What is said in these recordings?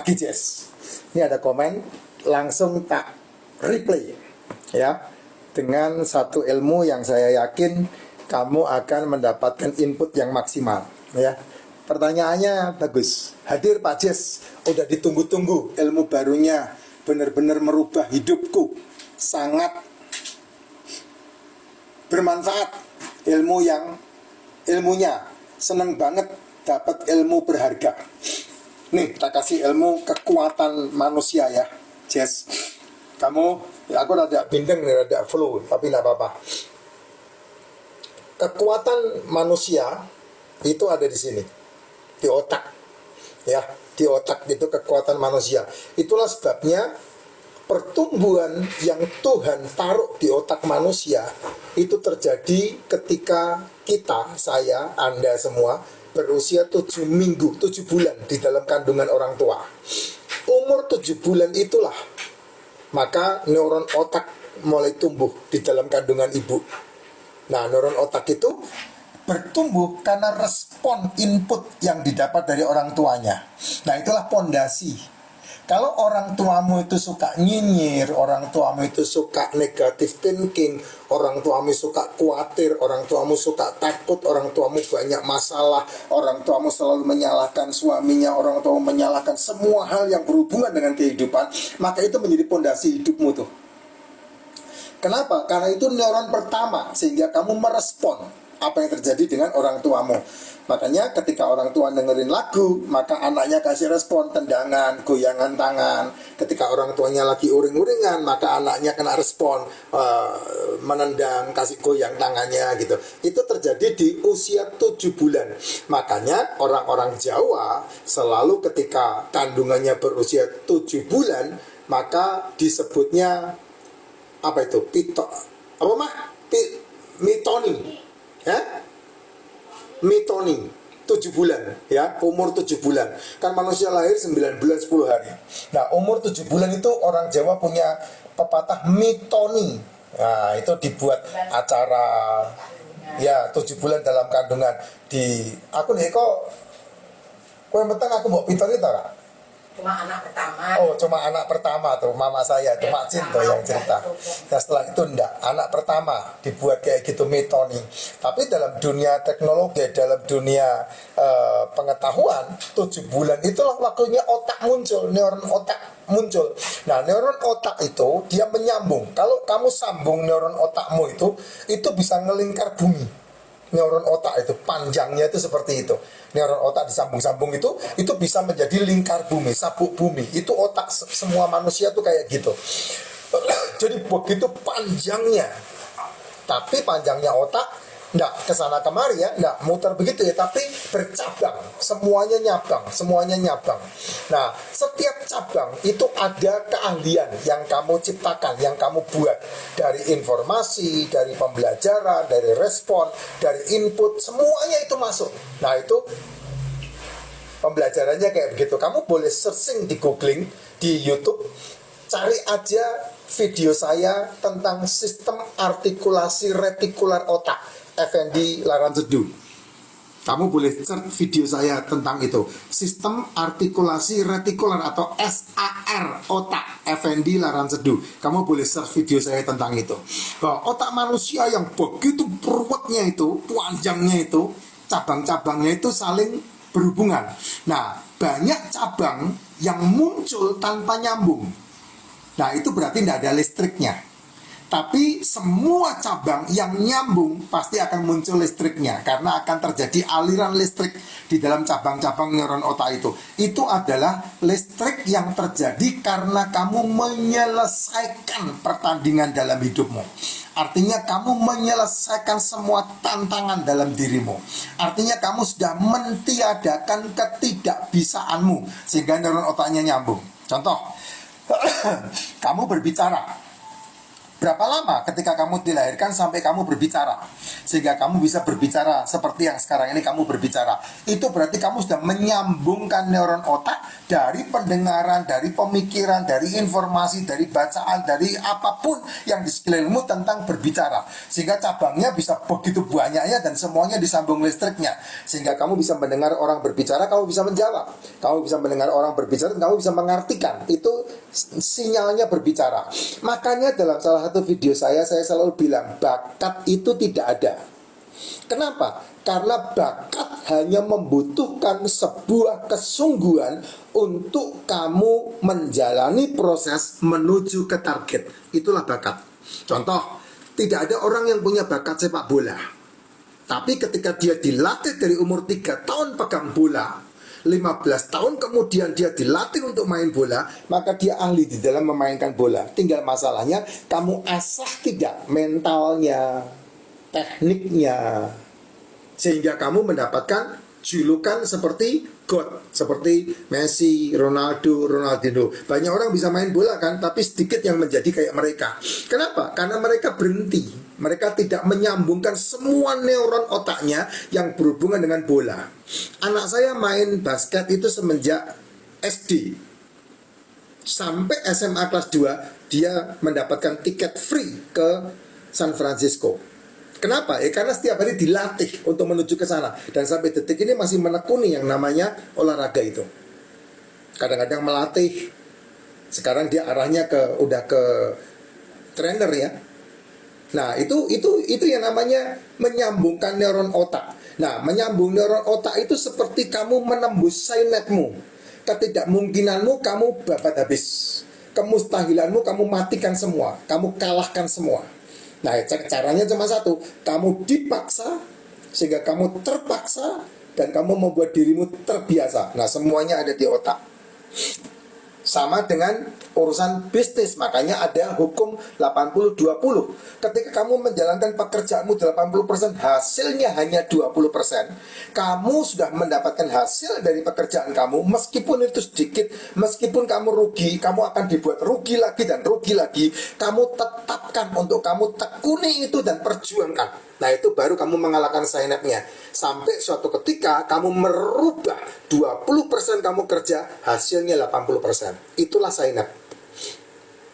lagi Jess. Ini ada komen, langsung tak replay ya, dengan satu ilmu yang saya yakin kamu akan mendapatkan input yang maksimal ya. Pertanyaannya bagus. Hadir Pak Jess, udah ditunggu-tunggu ilmu barunya, benar-benar merubah hidupku, sangat bermanfaat ilmunya, seneng banget dapat ilmu berharga. Nih, tak kasih ilmu kekuatan manusia ya, Jess. Kamu, ya aku rada bindeng nih, rada flu, tapi nggak apa-apa. Kekuatan manusia itu ada di sini, di otak, ya, di otak itu kekuatan manusia. Itulah sebabnya pertumbuhan yang Tuhan taruh di otak manusia itu terjadi ketika kita, saya, Anda semua berusia 7 minggu, 7 bulan di dalam kandungan orang tua. Umur 7 bulan itulah maka neuron otak mulai tumbuh di dalam kandungan ibu. Nah, neuron otak itu bertumbuh karena respon input yang didapat dari orang tuanya. Nah, itulah pondasi. Kalau orang tuamu itu suka nyinyir, orang tuamu itu suka negative thinking, orang tuamu suka khawatir, orang tuamu suka takut, orang tuamu banyak masalah, orang tuamu selalu menyalahkan suaminya, orang tuamu menyalahkan semua hal yang berhubungan dengan kehidupan, maka itu menjadi pondasi hidupmu tuh. Kenapa? Karena itu neuron pertama, sehingga kamu merespon apa yang terjadi dengan orang tuamu. Makanya ketika orang tua dengerin lagu, maka anaknya kasih respon tendangan, goyangan tangan. Ketika orang tuanya lagi uring-uringan, maka anaknya kena respon menendang, kasih goyang tangannya gitu. Itu terjadi di usia 7 bulan. Makanya orang-orang Jawa selalu ketika kandungannya berusia 7 bulan, maka disebutnya apa itu? Mitoni. Ya? Mitoni 7 bulan ya, umur 7 bulan. Kan manusia lahir 9 bulan 10 hari. Nah, umur 7 bulan itu orang Jawa punya pepatah mitoni. Nah, itu dibuat acara ya 7 bulan dalam kandungan di aku nih kok yang penting aku mau pitoni tau gak? Cuma anak pertama. Oh, cuma anak pertama tuh, mama saya, itu Mak Cin tuh yang cerita. Nah, setelah itu enggak, anak pertama dibuat kayak gitu mitoni. Tapi dalam dunia teknologi, dalam dunia pengetahuan, 7 bulan itulah waktunya otak muncul, neuron otak muncul. Nah, neuron otak itu dia menyambung. Kalau kamu sambung neuron otakmu itu bisa ngelingkar bumi. Neuron otak itu panjangnya itu seperti itu. Neuron otak disambung-sambung itu bisa menjadi lingkar bumi, sabuk bumi. Itu otak semua manusia tuh kayak gitu. Jadi begitu panjangnya. Tapi panjangnya otak enggak kesana kemari ya, enggak muter begitu ya, tapi bercabang, semuanya nyabang. Nah, setiap cabang itu ada keahlian yang kamu ciptakan, yang kamu buat dari informasi, dari pembelajaran, dari respon, dari input, semuanya itu masuk. Nah, itu pembelajarannya kayak begitu. Kamu boleh searching di googling, di YouTube, cari aja video saya tentang sistem artikulasi retikular otak. Effendi Laranjedu. Kamu boleh search video saya tentang itu. Sistem artikulasi retikular atau SAR otak Effendi Laranjedu. Kamu boleh search video saya tentang itu. Bahwa otak manusia yang begitu ruwetnya itu, panjangnya itu, cabang-cabangnya itu saling berhubungan. Nah, banyak cabang yang muncul tanpa nyambung. Nah, itu berarti tidak ada listriknya. Tapi semua cabang yang nyambung pasti akan muncul listriknya, karena akan terjadi aliran listrik di dalam cabang-cabang neuron otak itu. Itu adalah listrik yang terjadi karena kamu menyelesaikan pertandingan dalam hidupmu. Artinya kamu menyelesaikan semua tantangan dalam dirimu. Artinya kamu sudah mentiadakan ketidakbisaanmu sehingga neuron otaknya nyambung. Contoh, kamu berbicara Berapa lama ketika kamu dilahirkan sampai kamu berbicara? Sehingga kamu bisa berbicara seperti yang sekarang ini kamu berbicara. Itu berarti kamu sudah menyambungkan neuron otak dari pendengaran, dari pemikiran, dari informasi, dari bacaan, dari apapun yang di sekelilingmu tentang berbicara. Sehingga cabangnya bisa begitu banyaknya dan semuanya disambung listriknya. Sehingga kamu bisa mendengar orang berbicara, kamu bisa menjawab. Kamu bisa mendengar orang berbicara, kamu bisa mengartikan. Itu sinyalnya berbicara. Makanya dalam salah satu video saya selalu bilang bakat itu tidak ada. Kenapa? Karena bakat hanya membutuhkan sebuah kesungguhan untuk kamu menjalani proses menuju ke target. Itulah bakat. Contoh, tidak ada orang yang punya bakat sepak bola, tapi ketika dia dilatih dari umur 3 tahun pegang bola, 15 tahun kemudian dia dilatih untuk main bola, maka dia ahli di dalam memainkan bola. Tinggal masalahnya kamu asah tidak mentalnya, tekniknya, sehingga kamu mendapatkan julukan seperti God, seperti Messi, Ronaldo, Ronaldinho. Banyak orang bisa main bola kan, tapi sedikit yang menjadi kayak mereka. Kenapa? Karena mereka berhenti. Mereka tidak menyambungkan semua neuron otaknya yang berhubungan dengan bola. Anak saya main basket itu semenjak SD. Sampai SMA kelas 2, dia mendapatkan tiket free ke San Francisco. Kenapa? Karena setiap hari dilatih untuk menuju ke sana. Dan sampai detik ini masih menekuni yang namanya olahraga itu. Kadang-kadang melatih. Sekarang dia arahnya udah ke trainer ya. Nah, itu yang namanya menyambungkan neuron otak. Nah, menyambung neuron otak itu seperti kamu menembus sinapmu. Ketidakmungkinanmu kamu babat habis. Kemustahilanmu kamu matikan semua. Kamu kalahkan semua. Nah, caranya cuma satu. Kamu dipaksa sehingga kamu terpaksa dan kamu membuat dirimu terbiasa. Nah, semuanya ada di otak. Sama dengan urusan bisnis. Makanya ada hukum 80-20. Ketika kamu menjalankan pekerjaanmu 80%, hasilnya hanya 20%. Kamu sudah mendapatkan hasil dari pekerjaan kamu. Meskipun itu sedikit, meskipun kamu rugi, kamu akan dibuat rugi lagi dan rugi lagi. Kamu tetapkan untuk kamu tekuni itu dan perjuangkan. Nah, itu baru kamu mengalahkan sinapnya. Sampai suatu ketika kamu merubah 20% kamu kerja, hasilnya 80%. Itulah sinap.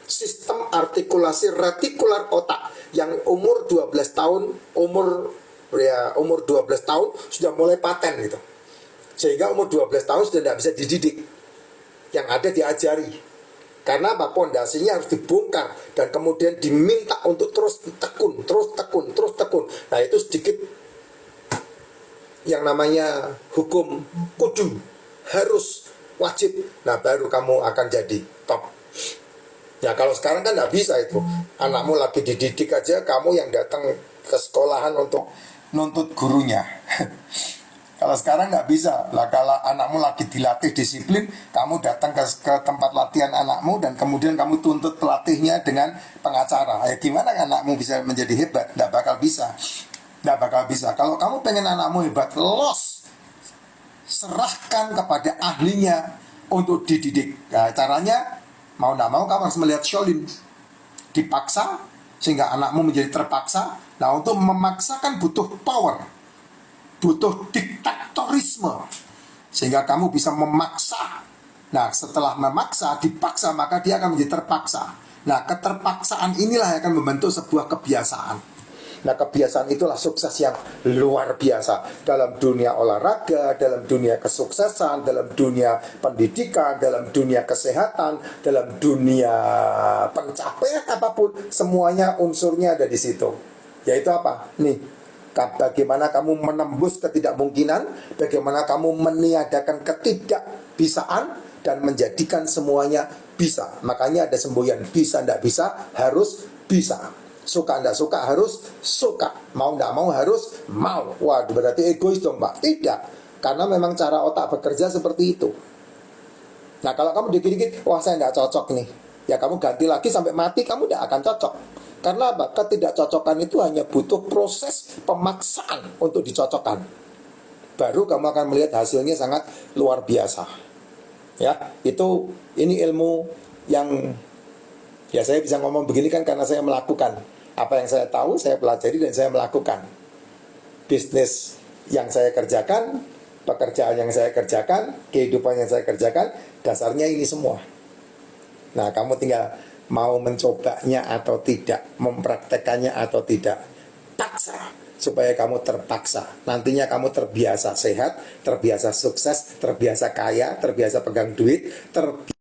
Sistem artikulasi retikular otak yang umur 12 tahun, umur 12 tahun sudah mulai paten gitu. Sehingga umur 12 tahun sudah tidak bisa dididik. Yang ada diajari. Karena apa? Pondasinya harus dibongkar dan kemudian diminta untuk terus tekun. Nah, itu sedikit yang namanya hukum kudu, harus, wajib. Nah, baru kamu akan jadi top. Ya, kalau sekarang kan nggak bisa itu. Anakmu lagi dididik aja, kamu yang datang ke sekolahan untuk nuntut gurunya. Kalau sekarang nggak bisa lah. Kalau anakmu lagi dilatih disiplin, kamu datang ke tempat latihan anakmu dan kemudian kamu tuntut pelatihnya dengan pengacara. Ya gimana anakmu bisa menjadi hebat? Nggak bakal bisa. Nggak bakal bisa. Kalau kamu pengen anakmu hebat, serahkan kepada ahlinya untuk dididik. Nah, caranya mau nggak mau kamu harus melihat Shaolin. Dipaksa sehingga anakmu menjadi terpaksa. Nah, untuk memaksakan butuh power, butuh diktatorisme, sehingga kamu bisa memaksa. Nah, setelah memaksa, dipaksa, maka dia akan menjadi terpaksa. Nah, keterpaksaan inilah yang akan membentuk sebuah kebiasaan. Nah, kebiasaan itulah sukses yang luar biasa dalam dunia olahraga, dalam dunia kesuksesan, dalam dunia pendidikan, dalam dunia kesehatan, dalam dunia pencapaian apapun, semuanya unsurnya ada di situ. Yaitu apa? Nih, bagaimana kamu menembus ketidakmungkinan, bagaimana kamu meniadakan ketidakbisaan dan menjadikan semuanya bisa. Makanya ada semboyan, bisa ndak bisa harus bisa, suka ndak suka harus suka, mau ndak mau harus mau. Wah, berarti egois dong Pak? Tidak, karena memang cara otak bekerja seperti itu. Nah, kalau kamu dikit-dikit, wah saya ndak cocok nih, ya kamu ganti lagi sampai mati, kamu ndak akan cocok. Karena apa? Ketidakcocokan itu hanya butuh proses pemaksaan untuk dicocokkan. Baru kamu akan melihat hasilnya sangat luar biasa. Ya, ini ilmu yang Ya saya bisa ngomong begini kan karena saya melakukan. Apa yang saya tahu, saya pelajari dan saya melakukan. Bisnis yang saya kerjakan, pekerjaan yang saya kerjakan, kehidupan yang saya kerjakan, dasarnya ini semua. Nah, kamu tinggal mau mencobanya atau tidak, mempraktekannya atau tidak. Paksa, supaya kamu terpaksa. Nantinya kamu terbiasa sehat, terbiasa sukses, terbiasa kaya, terbiasa pegang duit, terbiasa